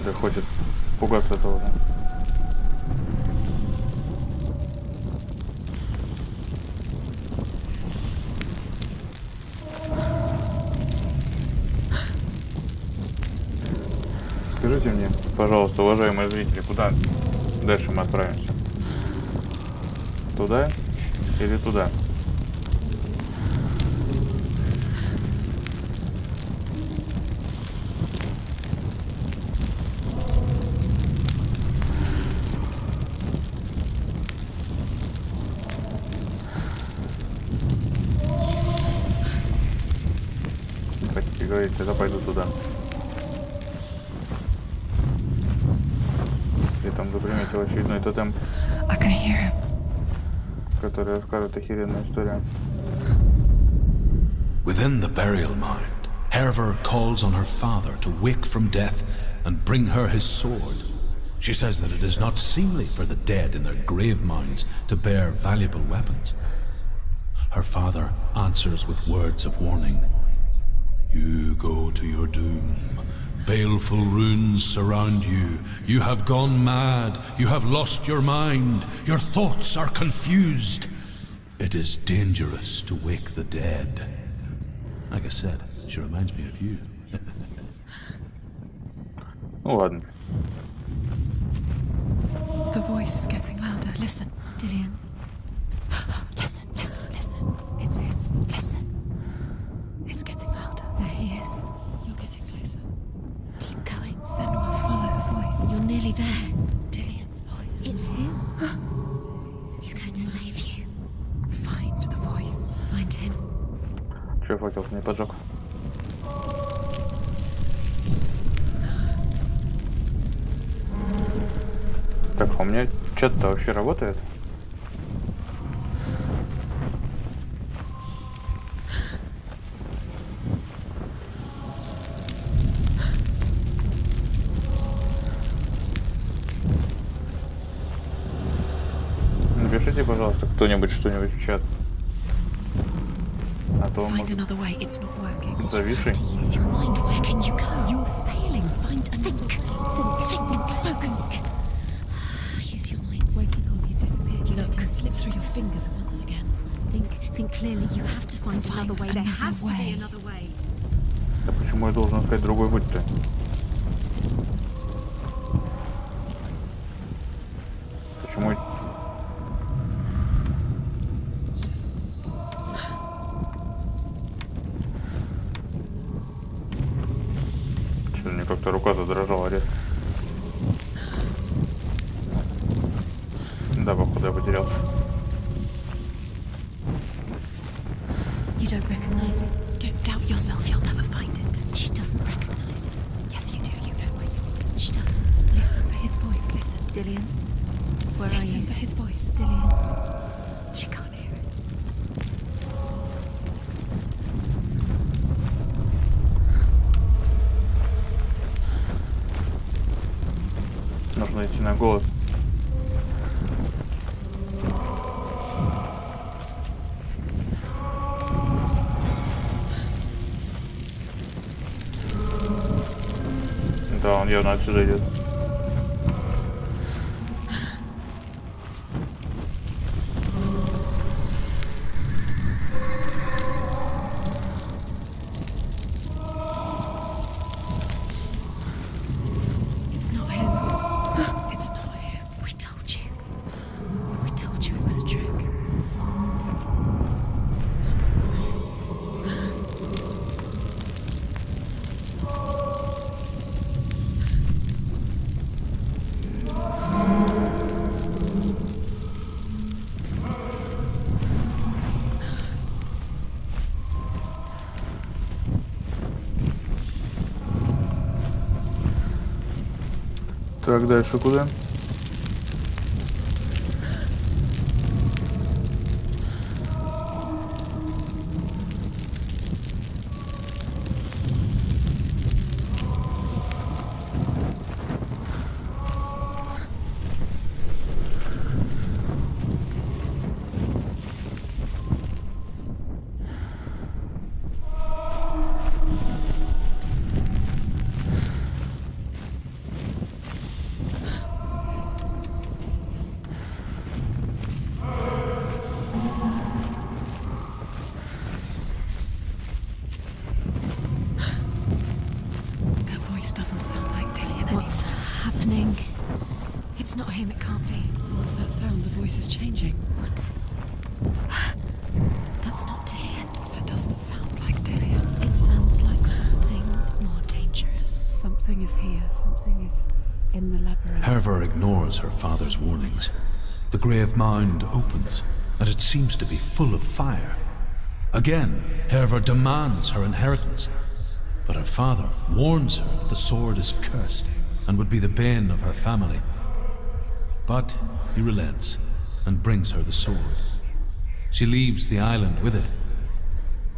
Да хватит пугаться этого. Да? Скажите мне, пожалуйста, уважаемые зрители, куда дальше мы отправимся? Туда или туда? Не хотите говорить, тогда пойду туда. Я там заприметил очередной тотем, I can hear him. который расскажет охеренную историю. Within the burial mound, Herver calls on her father to wake from death and bring her his sword. She says that it is not seemly for the dead in their grave mounds to bear valuable weapons. Her father answers with words of warning. You go to your doom. Baleful runes surround you. You have gone mad. You have lost your mind. Your thoughts are confused. It is dangerous to wake the dead. Like I said, she reminds me of you. Ну ладно. The voice is getting louder. Listen. Dillian. Listen, listen, listen. It's him. Listen. It's getting louder. There he is. You're getting closer. Keep going. Senua, follow the voice. You're nearly there. Dillian's voice. It's him. He's going to save you. Find the voice. Find him. Че я факел не поджег? Так, а у меня чат-то вообще работает? Напишите, пожалуйста, кто-нибудь что-нибудь в чат. А то он Find может another way. It's not working. зависший. Use your mind. Where can you go? You're failing. Find another Think. way. Focus. Use your mind. Waking on, he's disappeared. You let him slip through your fingers once again. Think clearly. You have to find another way. There another has to be way. another way. Да почему я должен искать другой путь-то? Почему? Что-то мне как-то рука задрожала резко. Да, походу я потерялся. You don't recognize it. Don't doubt yourself. You'll never find it. She doesn't recognize it. Yes, you do. You know where you are. She doesn't. Listen for his voice. Listen. Dillian. Where are Listen you? for his voice. Dillian. She can't hear it. Нужно идти на голос. Да, он явно отсюда идет. It's not him. It's not him. We told you. We told you it was a trick. Так, дальше куда? That voice doesn't sound like Dillian What's happening? It's not him, it can't be. What's that sound? The voice is changing. What? That's not Dillian. That doesn't sound like Dillian. It sounds like something more dangerous. Something is here. Something is in the labyrinth. Herver ignores her father's warnings. The grave mound opens, and it seems to be full of fire. Again, Herver demands her inheritance, but her father warns her that the sword is cursed and would be the bane of her family. But he relents and brings her the sword. She leaves the island with it,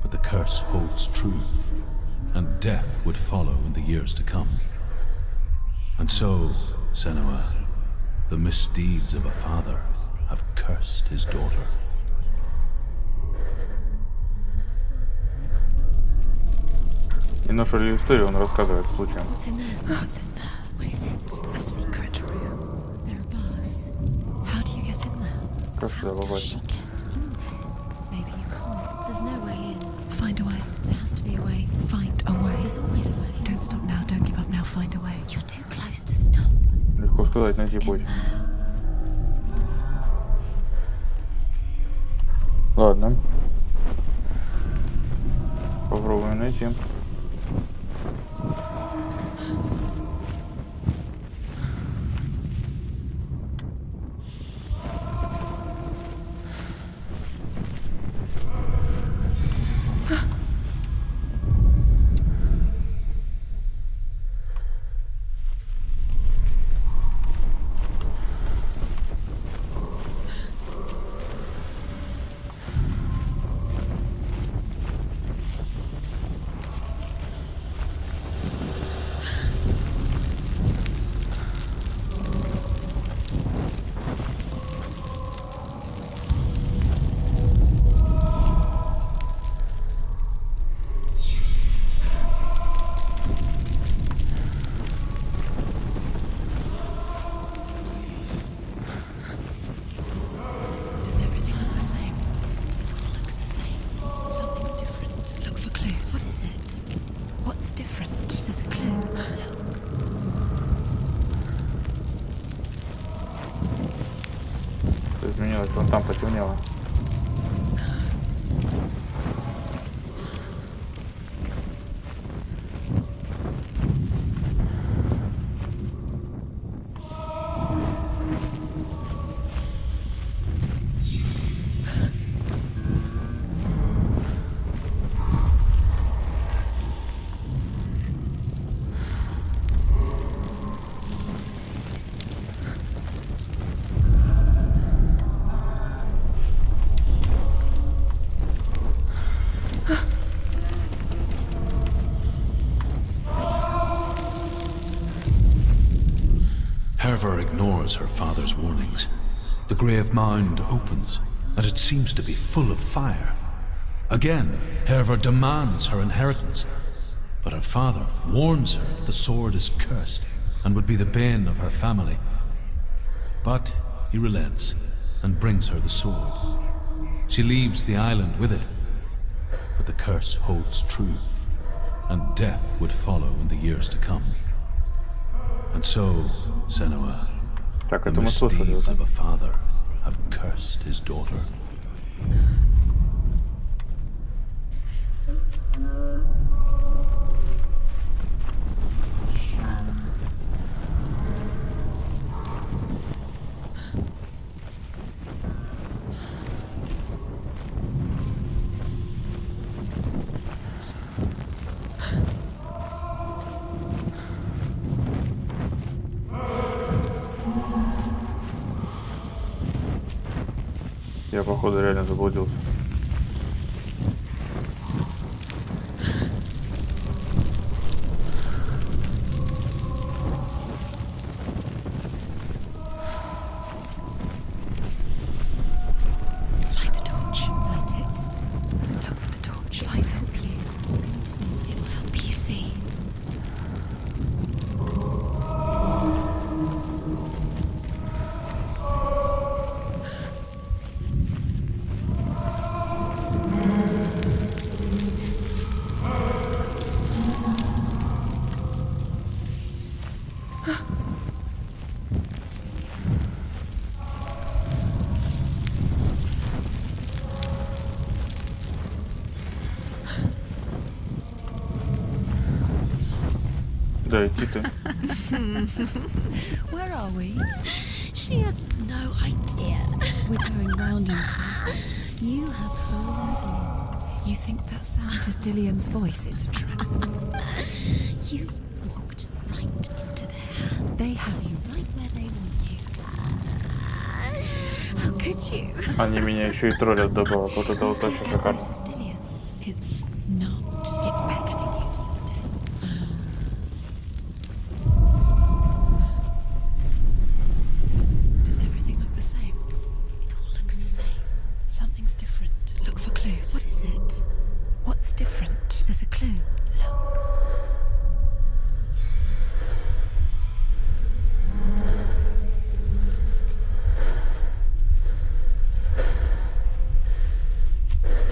but the curse holds true, and death would follow in the years to come. And so, Senua, the misdeeds of a father have cursed his daughter. И нашу ли историю он рассказывает случаем. What's in there? What's in there? What is it? A secret room. There are bars. How do you get in there? Как сюда How does she попасть? get in there? Maybe you can't. There's no way in. Find a way. There has to be a way. Find a way. There's always a way. Don't stop now. Don't give up now. Find a way. You're too close to stop. Легко сказать, найти путь. Ладно. Попробуем найти. Does everything look the same? It all looks the same. Something's different. Look for clues. What is it? What's different? There's a clue. Что изменилось? Вон там потемнело. Herver ignores her father's warnings. The grave mound opens, and it seems to be full of fire. Again, Herver demands her inheritance, but her father warns her that the sword is cursed and would be the bane of her family. But he relents and brings her the sword. She leaves the island with it, but the curse holds true, and death would follow in the years to come. And so, Senua, Так, the это мы слушали misdeeds уже. of a father have cursed his daughter. Я походу реально заблудился. Light the torch. Light it. Look for the torch. Light it. It'll help you see. Да, иди ты. Where are we? She has no idea. We're going round in circles. You have no idea. You think that sound is Dillian's voice? It's a trap. You walked right into their hand. They have you right where they want you. How could you? Они меня еще и троллят добавок. Вот это вот очень шикарно. This is Dillian's. It's not. It's beckoning you to your death. Does everything look the same? It all looks the same. Something's different. Look for clues. What is it? What's different? There's a clue. Look.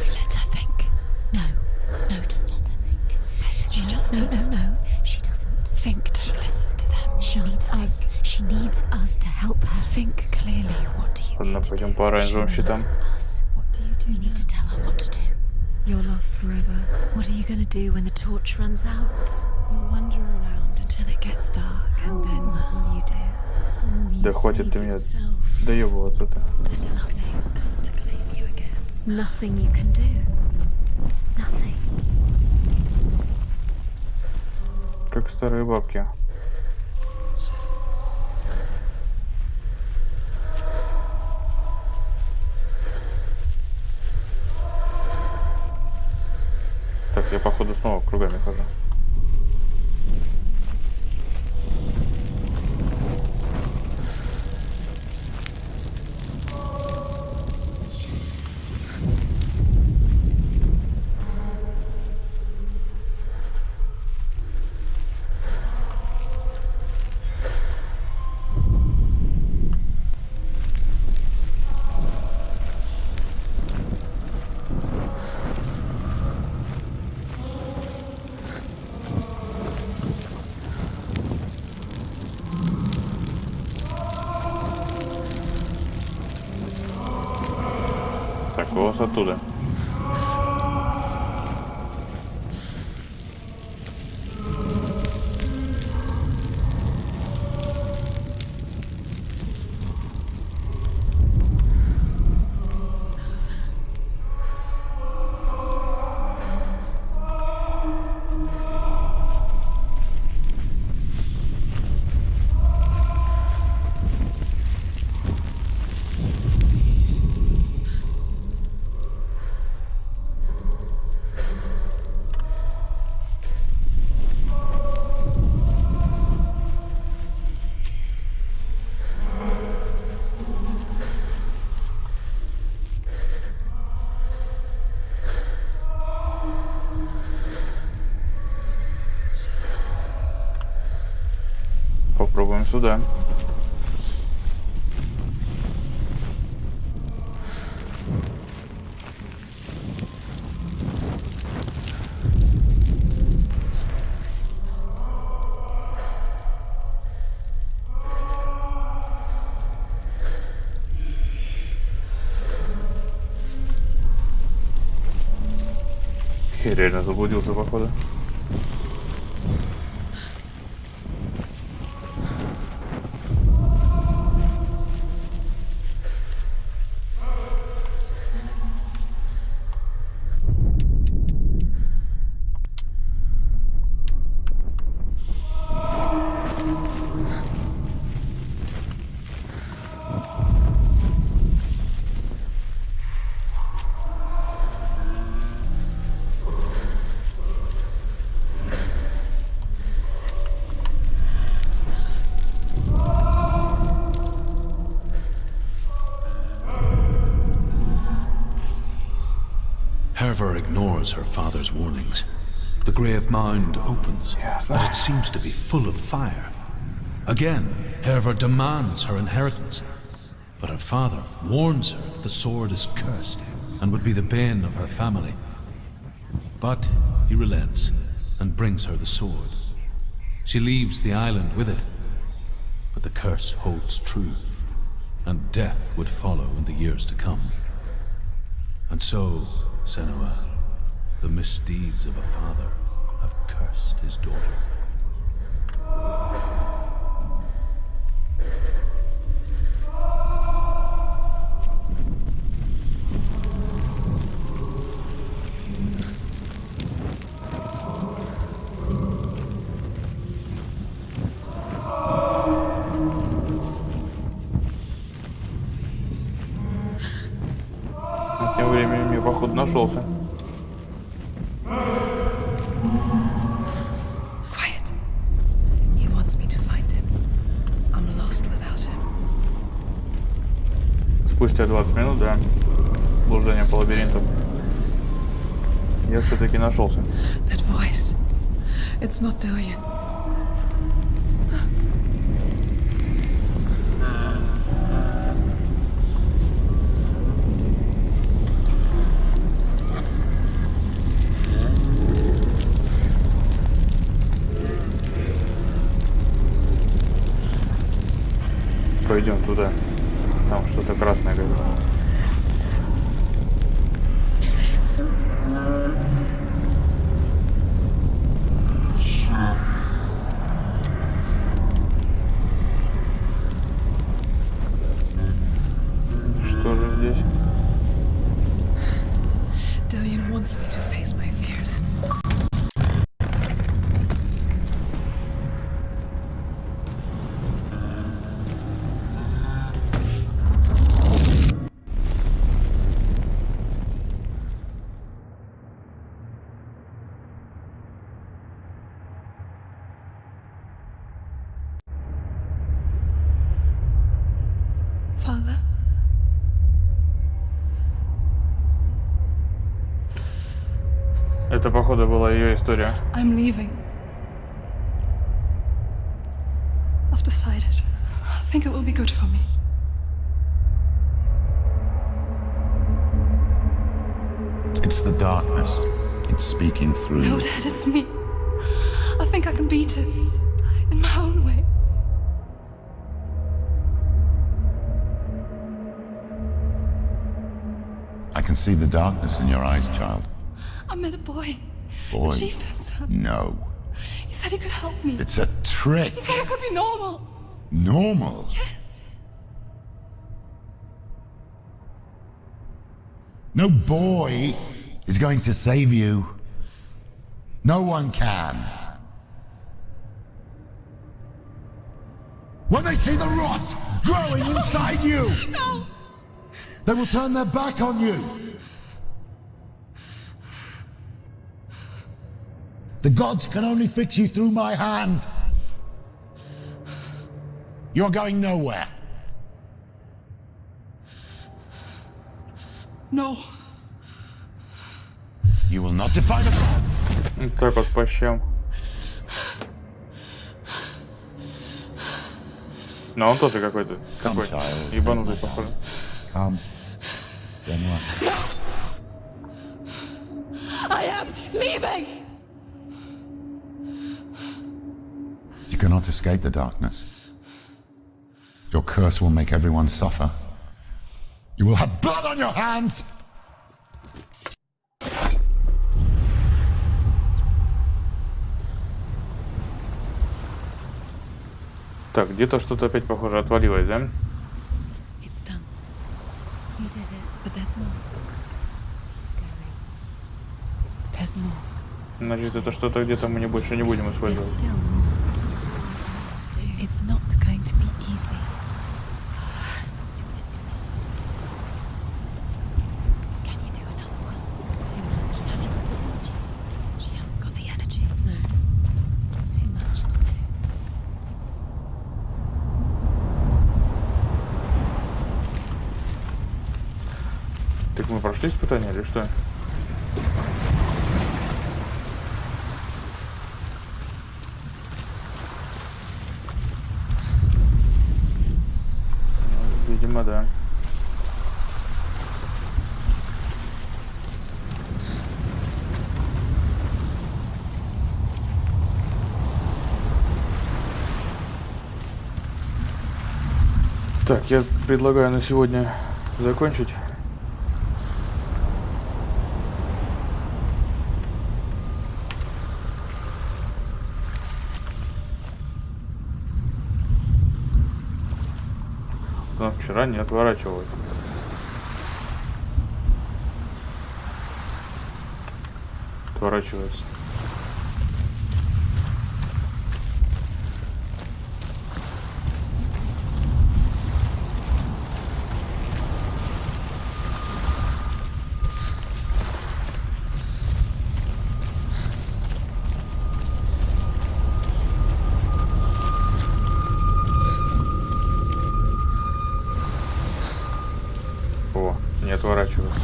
Let her think. No. No, don't let her think. Space. She just knows. No. She doesn't. Think. Don't listen to them. She needs us. She needs us to help her. Think clearly. What do you Ладно, need to пойдем do? по оранжевым She щитам. needs us. What do you do? You need to tell her what to do. You're lost forever. What are you going to do when the torch runs out? You'll wander around until it gets dark, and then what will you do? Да хватит ты меня доебываться-то. There's nothing will come to claim you again. Nothing you can do. Nothing. Как старые бабки. Так, я походу снова кругами хожу. Так, голос оттуда. Попробуем сюда. Я реально заблудился, походу. ever ignores her father's warnings. The grave mound opens, and it seems to be full of fire. Again, Herver demands her inheritance, but her father warns her that the sword is cursed and would be the bane of her family. But he relents and brings her the sword. She leaves the island with it, but the curse holds true, and death would follow in the years to come. And so, Senua, the misdeeds of a father have cursed his daughter. Тем временем мне, походу, нашелся. Quiet. He wants me to find him. I'm lost without him. Спустя 20 минут, да, блуждания по лабиринту, я все-таки нашелся. That voice. It's not Dillian. Пойдем туда. Там что-то красное горит. Что же здесь? Dillian wants me to face my fears. Father? Это, походу, была ее история. I'm leaving. I've decided. I think it will be good for me. It's the darkness. It's speaking through No, you. Dad, it's me. I think I can beat it. In my own way. I can see the darkness in your eyes, child. I met a boy. Boy. The chieftain's son. No. He said he could help me. It's a trick. He said I could be normal. Normal. Yes. No boy is going to save you. No one can. When they see the rot growing inside you, No. they will turn their back on you. The gods can only fix you through my hand. You're going nowhere. No. You will not defy the gods. Так вот по щам. Но он тоже какой-то такой child. ебанутый, похоже. Come, Senua. I am leaving. You cannot escape the darkness. Your curse will make everyone suffer. You will have blood on your hands! Так, где-то что-то опять, похоже, отвалилось, да? It's done. You did it, but there's more. There's more. Значит, это что-то где-то мы больше не будем There's использовать. still more. It's not going to be easy. Can you do another one? It's too much. Have you got the energy? She hasn't got the energy. No. Too much to do. Так мы прошли испытание или что? Так, я предлагаю на сегодня закончить. Но вчера не отворачивалась. Отворачивается. О, не отворачивается.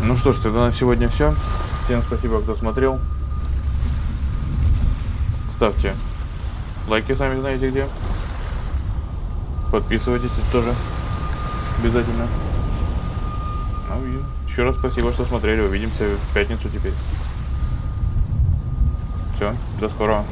Ну что ж, тогда на сегодня все. Всем спасибо, кто смотрел. Ставьте лайки, сами знаете где. Подписывайтесь тоже обязательно. Ну и еще раз спасибо, что смотрели. Увидимся в пятницу теперь. Все, до скорого.